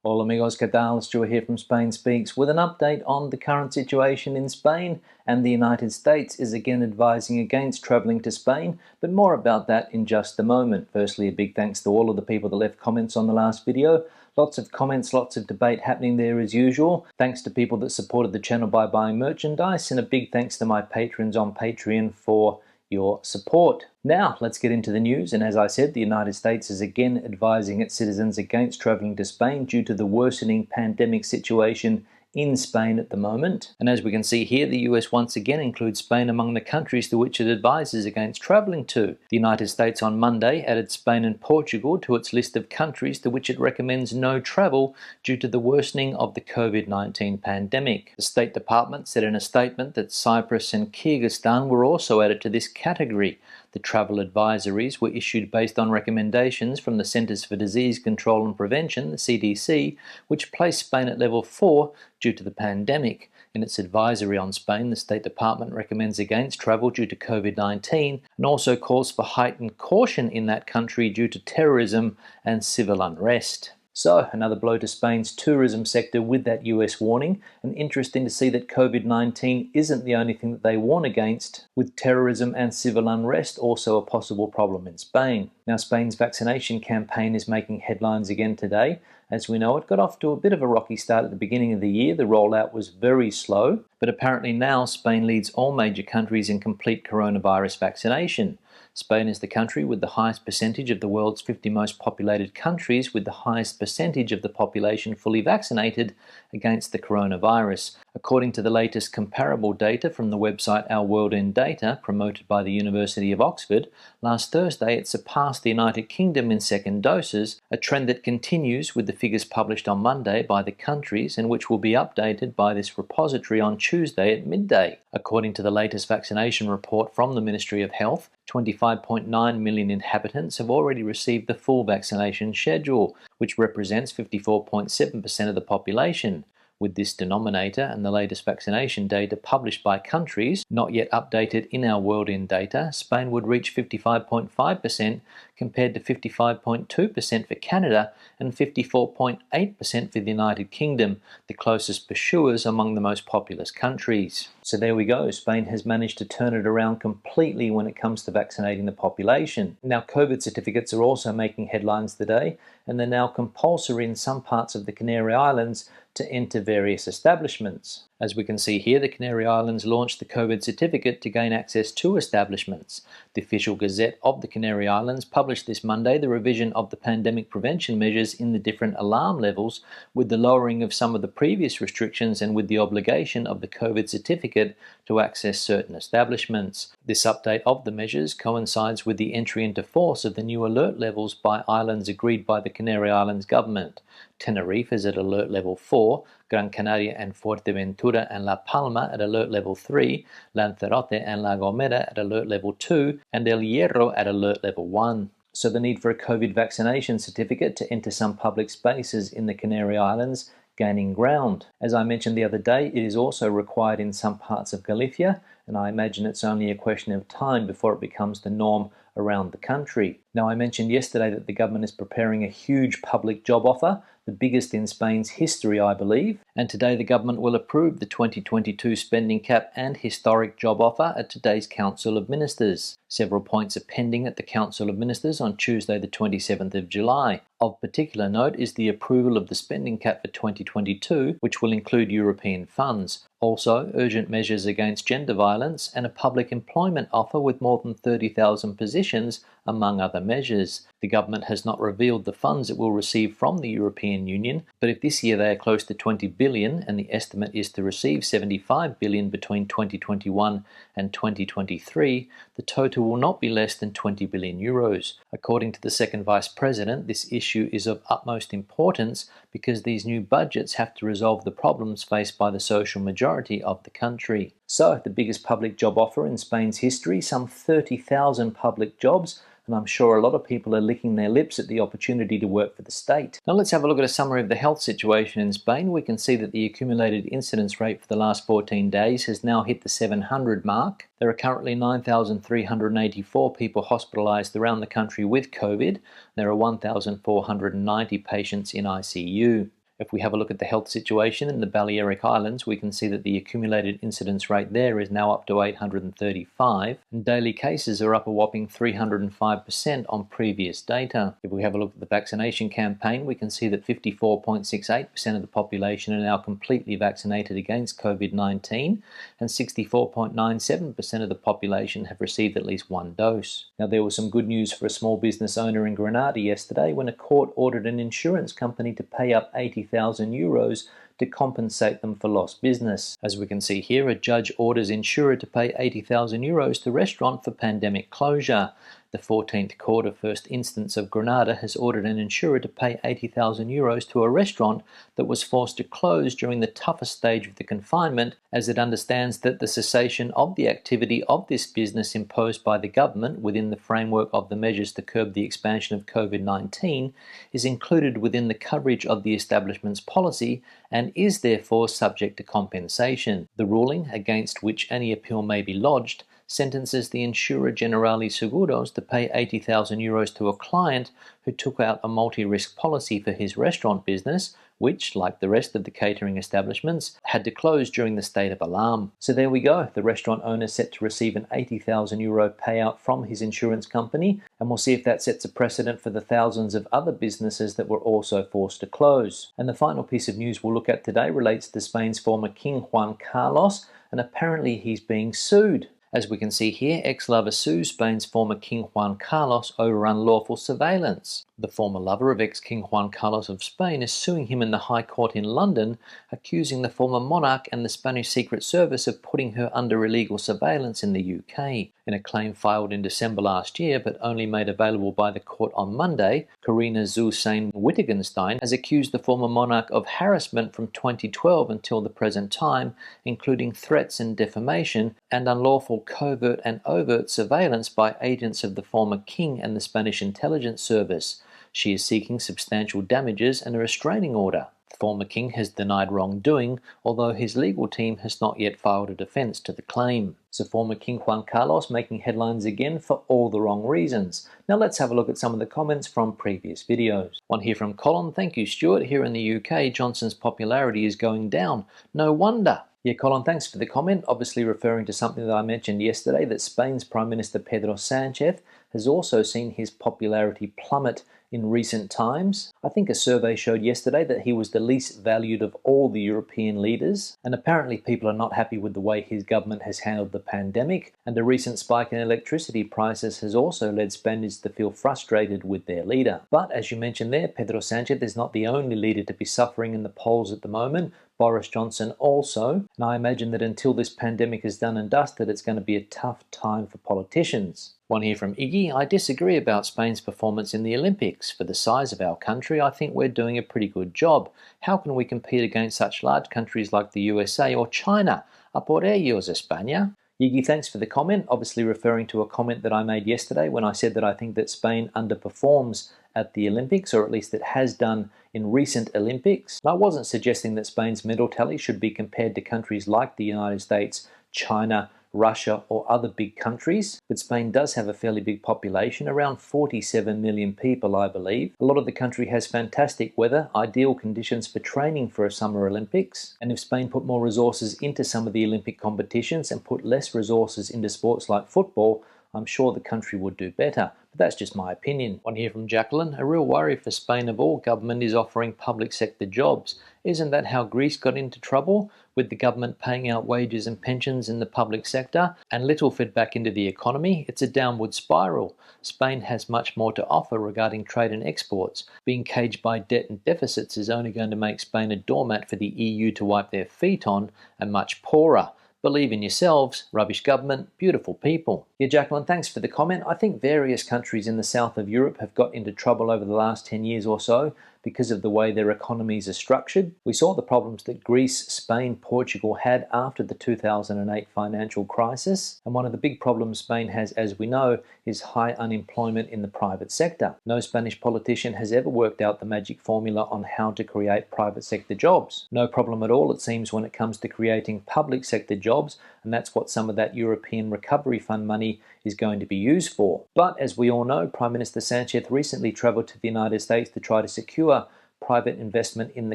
Hola amigos, ¿qué tal? Stuart here from Spain Speaks with an update on the current situation in Spain, and the United States is again advising against travelling to Spain, but more about that in just a moment. Firstly, a big thanks to all of the people that left comments on the last video. Lots of comments, lots of debate happening there as usual. Thanks to people that supported the channel by buying merchandise, and a big thanks to my patrons on Patreon for your support. Now, let's get into the news, and as I said, the United States is again advising its citizens against travelling to Spain due to the worsening pandemic situation in Spain at the moment. And as we can see here, the US once again includes Spain among the countries to which it advises against travelling to. The United States on Monday added Spain and Portugal to its list of countries to which it recommends no travel due to the worsening of the COVID-19 pandemic. The State Department said in a statement that Cyprus and Kyrgyzstan were also added to this category. The travel advisories were issued based on recommendations from the Centers for Disease Control and Prevention, the CDC, which placed Spain at level 4 due to the pandemic. In its advisory on Spain, the State Department recommends against travel due to COVID-19 and also calls for heightened caution in that country due to terrorism and civil unrest. So, another blow to Spain's tourism sector with that US warning, and interesting to see that COVID-19 isn't the only thing that they warn against, with terrorism and civil unrest also a possible problem in Spain. Now, Spain's vaccination campaign is making headlines again today. As we know, it got off to a bit of a rocky start at the beginning of the year. The rollout was very slow, but apparently now Spain leads all major countries in complete coronavirus vaccination. Spain is the country with the highest percentage of the world's 50 most populated countries, with the highest percentage of the population fully vaccinated against the coronavirus. According to the latest comparable data from the website Our World in Data, promoted by the University of Oxford, last Thursday it surpassed the United Kingdom in second doses, a trend that continues with the figures published on Monday by the countries and which will be updated by this repository on Tuesday at midday. According to the latest vaccination report from the Ministry of Health, 25.9 million inhabitants have already received the full vaccination schedule, which represents 54.7% of the population. With this denominator and the latest vaccination data published by countries, not yet updated in Our World in Data, Spain would reach 55.5% compared to 55.2% for Canada and 54.8% for the United Kingdom, the closest pursuers among the most populous countries. So there we go, Spain has managed to turn it around completely when it comes to vaccinating the population. Now, COVID certificates are also making headlines today, and they're now compulsory in some parts of the Canary Islands to enter various establishments. As we can see here, the Canary Islands launched the COVID certificate to gain access to establishments. The official Gazette of the Canary Islands published this Monday the revision of the pandemic prevention measures in the different alarm levels, with the lowering of some of the previous restrictions and with the obligation of the COVID certificate to access certain establishments. This update of the measures coincides with the entry into force of the new alert levels by islands agreed by the Canary Islands government. Tenerife is at alert level 4, Gran Canaria and Fuerteventura and La Palma at alert level 3, Lanzarote and La Gomera at alert level 2, and El Hierro at alert level 1. So the need for a COVID vaccination certificate to enter some public spaces in the Canary Islands gaining ground. As I mentioned the other day, it is also required in some parts of Galicia, and I imagine it's only a question of time before it becomes the norm around the country. Now, I mentioned yesterday that the government is preparing a huge public job offer, the biggest in Spain's history, I believe, and today the government will approve the 2022 spending cap and historic job offer at today's Council of Ministers. Several points are pending at the Council of Ministers on Tuesday the 27th of July. Of particular note is the approval of the spending cap for 2022, which will include European funds. Also, urgent measures against gender violence and a public employment offer with more than 30,000 positions, among other measures. The government has not revealed the funds it will receive from the European Union, but if this year they are close to 20 billion and the estimate is to receive 75 billion between 2021 and 2023, the total will not be less than 20 billion euros. According to the second Vice President, this issue is of utmost importance because these new budgets have to resolve the problems faced by the social majority of the country. So, the biggest public job offer in Spain's history, some 30,000 public jobs, and I'm sure a lot of people are licking their lips at the opportunity to work for the state. Now let's have a look at a summary of the health situation in Spain. We can see that the accumulated incidence rate for the last 14 days has now hit the 700 mark. There are currently 9,384 people hospitalised around the country with COVID. There are 1,490 patients in ICU. If we have a look at the health situation in the Balearic Islands, we can see that the accumulated incidence rate there is now up to 835, and daily cases are up a whopping 305% on previous data. If we have a look at the vaccination campaign, we can see that 54.68% of the population are now completely vaccinated against COVID-19, and 64.97% of the population have received at least one dose. Now, there was some good news for a small business owner in Grenada yesterday when a court ordered an insurance company to pay up 80,000 euros to compensate them for lost business. As we can see here, a judge orders insurer to pay 80,000 euros to restaurant for pandemic closure. The 14th Court of First Instance of Grenada has ordered an insurer to pay 80,000 euros to a restaurant that was forced to close during the toughest stage of the confinement, as it understands that the cessation of the activity of this business imposed by the government within the framework of the measures to curb the expansion of COVID-19 is included within the coverage of the establishment's policy and is therefore subject to compensation. The ruling, against which any appeal may be lodged, sentences the insurer Generali Seguros to pay 80,000 euros to a client who took out a multi-risk policy for his restaurant business, which, like the rest of the catering establishments, had to close during the state of alarm. So there we go, the restaurant owner set to receive an 80,000 euro payout from his insurance company, and we'll see if that sets a precedent for the thousands of other businesses that were also forced to close. And the final piece of news we'll look at today relates to Spain's former King Juan Carlos, and apparently he's being sued. As we can see here, ex-lover sues Spain's former King Juan Carlos over unlawful surveillance. The former lover of ex-King Juan Carlos of Spain is suing him in the High Court in London, accusing the former monarch and the Spanish Secret Service of putting her under illegal surveillance in the UK. In a claim filed in December last year, but only made available by the court on Monday, Karina Zulsane-Wittgenstein has accused the former monarch of harassment from 2012 until the present time, including threats and defamation, and unlawful covert and overt surveillance by agents of the former king and the Spanish intelligence service. She is seeking substantial damages and a restraining order. The former king has denied wrongdoing, although his legal team has not yet filed a defense to the claim. So former King Juan Carlos making headlines again for all the wrong reasons. Now let's have a look at some of the comments from previous videos. One here from Colin: "Thank you, Stuart. Here in the UK, Johnson's popularity is going down. No wonder." Yeah, Colin, thanks for the comment. Obviously referring to something that I mentioned yesterday, that Spain's Prime Minister Pedro Sánchez has also seen his popularity plummet in recent times. I think a survey showed yesterday that he was the least valued of all the European leaders, and apparently people are not happy with the way his government has handled the pandemic, and a recent spike in electricity prices has also led Spaniards to feel frustrated with their leader. But as you mentioned there, Pedro Sánchez is not the only leader to be suffering in the polls at the moment. Boris Johnson also, and I imagine that until this pandemic is done and dusted, it's going to be a tough time for politicians. One here from Iggy: "I disagree about Spain's performance in the Olympics. For the size of our country, I think we're doing a pretty good job. How can we compete against such large countries like the USA or China? A por ellos, España." Iggy, thanks for the comment, obviously referring to a comment that I made yesterday when I said that I think that Spain underperforms at the Olympics, or at least it has done in recent Olympics. And I wasn't suggesting that Spain's medal tally should be compared to countries like the United States, China, Russia or other big countries, but Spain does have a fairly big population, around 47 million people I believe. A lot of the country has fantastic weather, ideal conditions for training for a Summer Olympics, and if Spain put more resources into some of the Olympic competitions and put less resources into sports like football, I'm sure the country would do better. But that's just my opinion. One here from Jacqueline: "A real worry for Spain of all government is offering public sector jobs. Isn't that how Greece got into trouble? With the government paying out wages and pensions in the public sector and little fed back into the economy, it's a downward spiral. Spain has much more to offer regarding trade and exports. Being caged by debt and deficits is only going to make Spain a doormat for the EU to wipe their feet on, and much poorer. Believe in yourselves, rubbish government, beautiful people." Yeah, Jacqueline, thanks for the comment. I think various countries in the south of Europe have got into trouble over the last 10 years or so because of the way their economies are structured. We saw the problems that Greece, Spain, Portugal had after the 2008 financial crisis. And one of the big problems Spain has, as we know, is high unemployment in the private sector. No Spanish politician has ever worked out the magic formula on how to create private sector jobs. No problem at all, it seems, when it comes to creating public sector jobs, and that's what some of that European Recovery Fund money is going to be used for. But as we all know, Prime Minister Sánchez recently travelled to the United States to try to secure private investment in the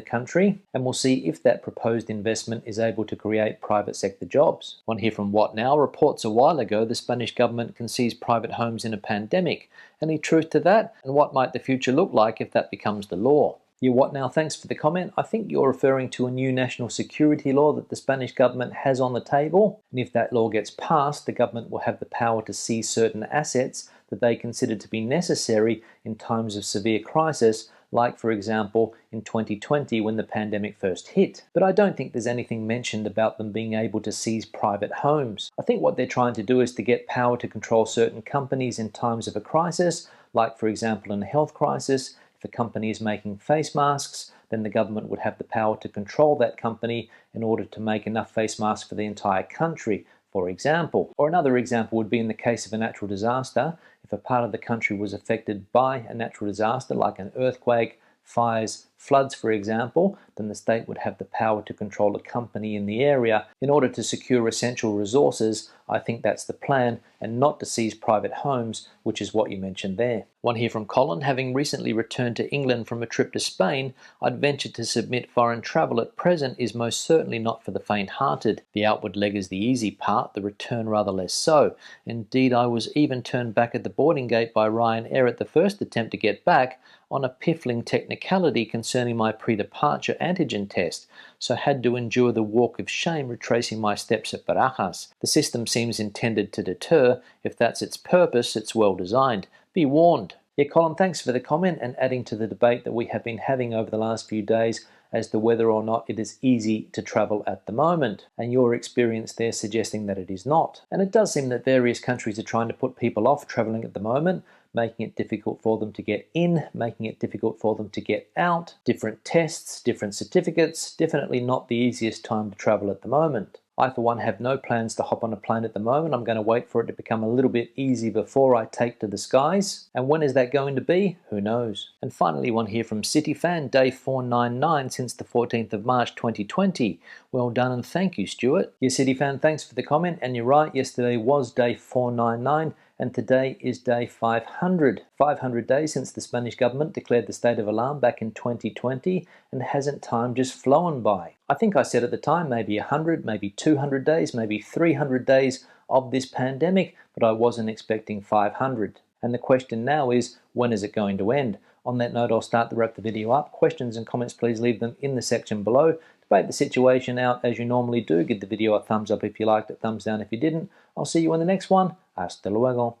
country, and we'll see if that proposed investment is able to create private sector jobs. One here from What Now reports a while ago the Spanish government can seize private homes in a pandemic. Any truth to that? And what might the future look like if that becomes the law? Yeah, What Now, thanks for the comment. I think you're referring to a new national security law that the Spanish government has on the table. And if that law gets passed, the government will have the power to seize certain assets that they consider to be necessary in times of severe crisis, like, for example, in 2020 when the pandemic first hit. But I don't think there's anything mentioned about them being able to seize private homes. I think what they're trying to do is to get power to control certain companies in times of a crisis, like, for example, in a health crisis. If a company is making face masks, then the government would have the power to control that company in order to make enough face masks for the entire country, for example. Or another example would be in the case of a natural disaster. If a part of the country was affected by a natural disaster, like an earthquake, fires, floods, for example, then the state would have the power to control a company in the area in order to secure essential resources. I think that's the plan, and not to seize private homes, which is what you mentioned there. One here from Colin: having recently returned to England from a trip to Spain, I'd venture to submit foreign travel at present is most certainly not for the faint-hearted. The outward leg is the easy part, the return rather less so. Indeed, I was even turned back at the boarding gate by Ryanair at the first attempt to get back on a piffling technicality concerning my pre-departure antigen test, so had to endure the walk of shame retracing my steps at Barajas. The system seems intended to deter. If that's its purpose, it's well designed. Be warned. Yeah, Colin, thanks for the comment and adding to the debate that we have been having over the last few days as to whether or not it is easy to travel at the moment, and your experience there suggesting that it is not. And it does seem that various countries are trying to put people off travelling at the moment, making it difficult for them to get in, making it difficult for them to get out, different tests, different certificates. Definitely not the easiest time to travel at the moment. I, for one, have no plans to hop on a plane at the moment. I'm going to wait for it to become a little bit easy before I take to the skies. And when is that going to be? Who knows? And finally, one here from CityFan, day 499 since the 14th of March 2020. Well done and thank you, Stuart. Yeah, CityFan, thanks for the comment. And you're right, yesterday was day 499. And today is day 500. 500 days since the Spanish government declared the state of alarm back in 2020, and hasn't time just flown by? I think I said at the time maybe 100, maybe 200 days, maybe 300 days of this pandemic, but I wasn't expecting 500. And the question now is, when is it going to end? On that note, I'll start to wrap the video up. Questions and comments, please leave them in the section below. Debate the situation out as you normally do. Give the video a thumbs up if you liked it, thumbs down if you didn't. I'll see you in the next one. Hasta luego.